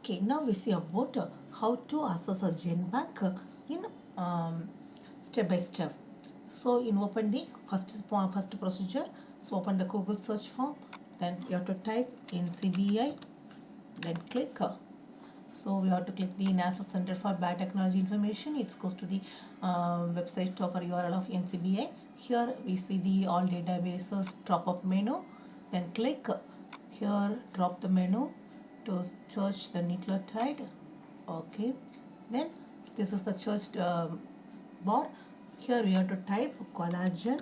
Okay, now we see about how to access a GenBank in step by step. So in open the first procedure, so open the Google search form, then you have to type NCBI, then click. So we have to click the NASA Center for Biotechnology Information. It goes to the website of our URL of NCBI. Here we see the all databases drop-up menu. Then click here, drop the menu to search the nucleotide. Okay, then this is the search bar. Here we have to type collagen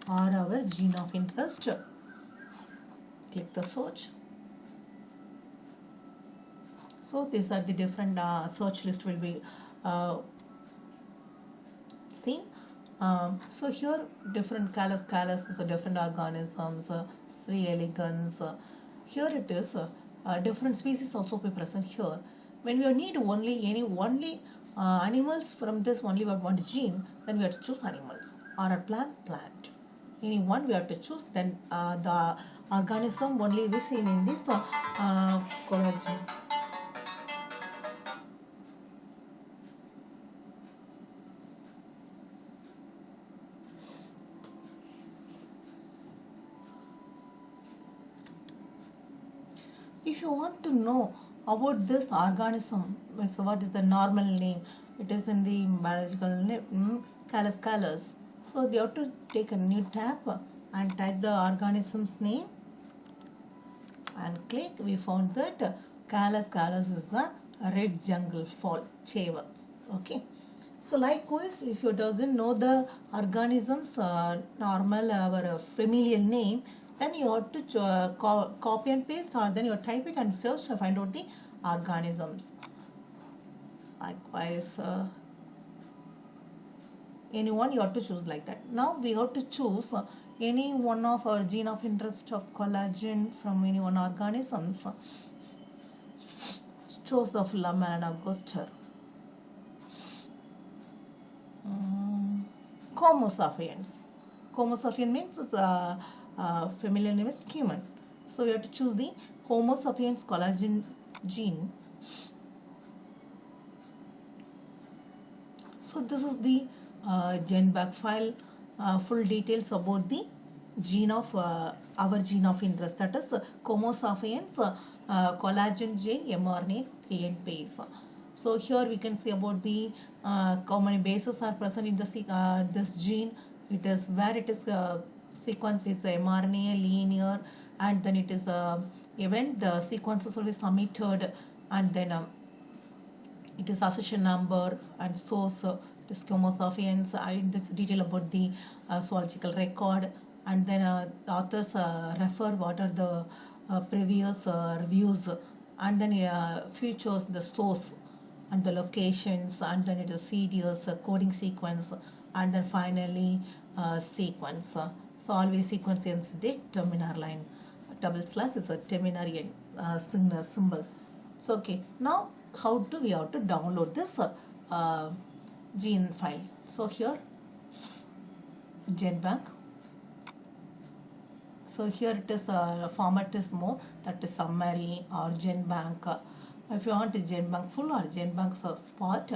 or our gene of interest. Click the search. So these are the different search list will be seen. So here different callus is a different organisms, C. elegans. Here it is different species also be present here. When we need only animals from this only one gene, then we have to choose animals, or a plant. Any one we have to choose. Then the organism only we seen in this collagen. If you want to know about this organism, so what is the normal name? It is in the biological name, Callus. So you have to take a new tab and type the organism's name and click. We found that Callus is a red jungle fowl chaver. Okay. So likewise, if you doesn't know the organism's normal or familial name, then you have to copy and paste, or then you type it and search to find out the organisms. Likewise, anyone you have to choose like that. Now we have to choose any one of our gene of interest of collagen from any one organisms. Drosophila melanogaster. Homo sapiens. Homo sapiens means its familiar name is human. So we have to choose the Homo sapiens collagen gene. So this is the GenBank file, full details about the gene of our gene of interest, that is Homo sapiens collagen gene mRNA 3' base. So here we can see about the how many bases are present in this gene. It is where it is sequence. It's a mRNA linear, and then it is event. The sequences will be submitted, and then it is accession number and source. It is Homo sapiens. This detail about the zoological record, and then the authors refer what are the previous reviews, and then features the source and the locations, and then it is serious coding sequence, and then finally sequence. So always sequence ends with the terminal line. Double slash is a terminal symbol. So okay, now how do we have to download this gene file? So here GenBank. So here it is format is more, that is summary or GenBank. If you want a GenBank full or GenBank part,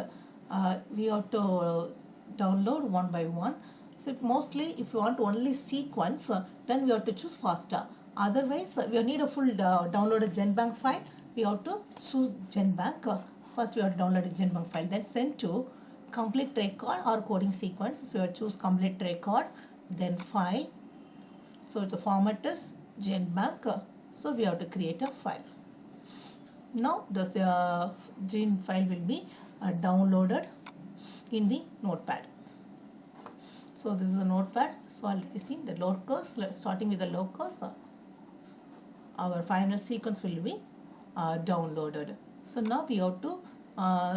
we have to download one by one. So if you want only sequence, then we have to choose FASTA. Otherwise, we need a full downloaded GenBank file. We have to choose GenBank. First, we have to download a GenBank file, then send to complete record or coding sequence. So you have to choose complete record, then file. So the format is GenBank. So we have to create a file. Now this gene file will be downloaded in the notepad. So this is a notepad. So I'll be seeing the locus. Starting with the locus, our final sequence will be downloaded. So now we have to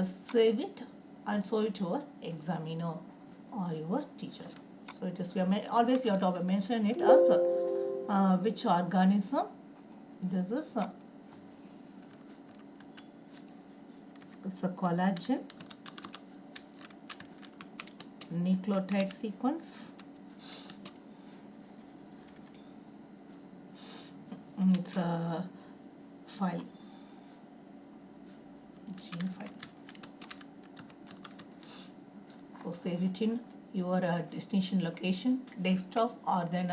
save it and show it to our examiner or your teacher. So it is always you have to mention it as which organism. This is it's a collagen nucleotide sequence. It's a file. gene file. So save it in your destination location, desktop, or then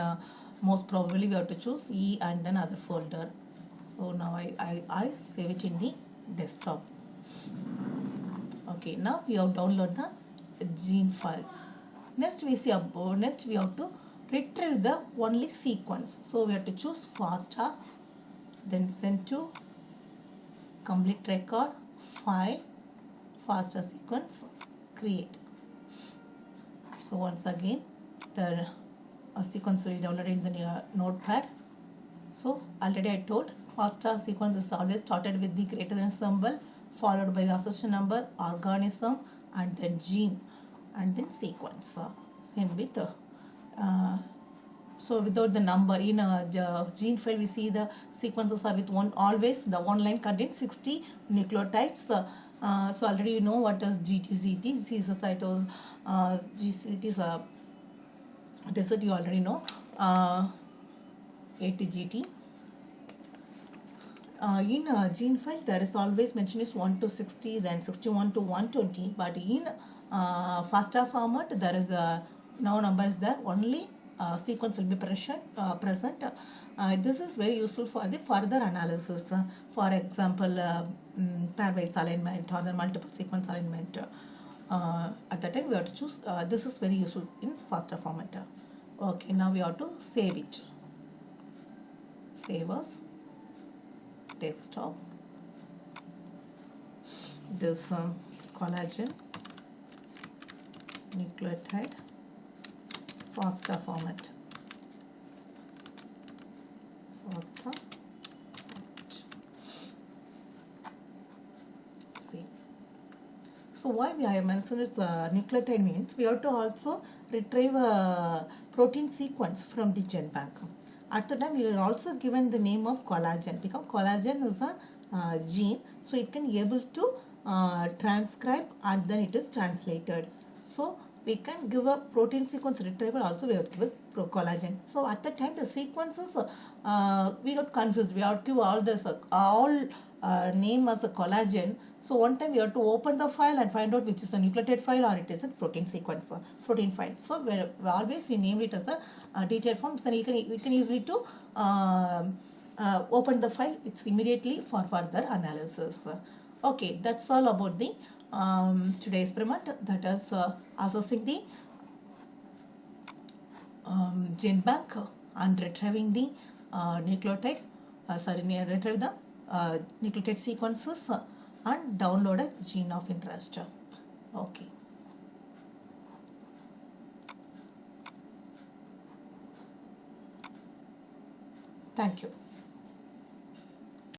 most probably we have to choose E and then other folder. So now I save it in the desktop. Okay, now we have download the gene file. Next we have to retrieve the only sequence. So we have to choose FASTA, then send to complete record, file, FASTA sequence, create. So once again the sequence will be downloaded in the notepad. So already I told FASTA sequence is always started with the greater than symbol, followed by the association number, organism, and then gene, and then sequence. Same with so without the number in the gene file, we see the sequences are with one, always the one line contains 60 nucleotides. So already you know what is GTCT. This is a cytose. GCT is a desert. You already know. ATGT. In gene file, there is always mention is 1 to 60, then 61 to 120. But in FASTA format, there is no number is there. Only sequence will be present. This is very useful for the further analysis. For example, pairwise alignment or the multiple sequence alignment. At that time, we have to choose. This is very useful in FASTA format. Okay, now we have to save it. Save as desktop. This collagen nucleotide FASTA format. FASTA format. See. So why we have mentioned it's nucleotide means we have to also retrieve a protein sequence from the GenBank. At the time, you are also given the name of collagen because collagen is a gene, so it can be able to transcribe and then it is translated. So we can give a protein sequence retrieval also we have to give collagen. So at the time the sequences we got confused. We have to give all this name as a collagen. So one time we have to open the file and find out which is a nucleotide file or it is a protein sequence, protein file. So we always we named it as a detailed form. So we can easily to open the file. It's immediately for further analysis. Okay, that's all about the today's experiment, that is assessing the GenBank and retrieving the nucleotide, retrieve the nucleotide sequences and download a gene of interest. Okay. Thank you.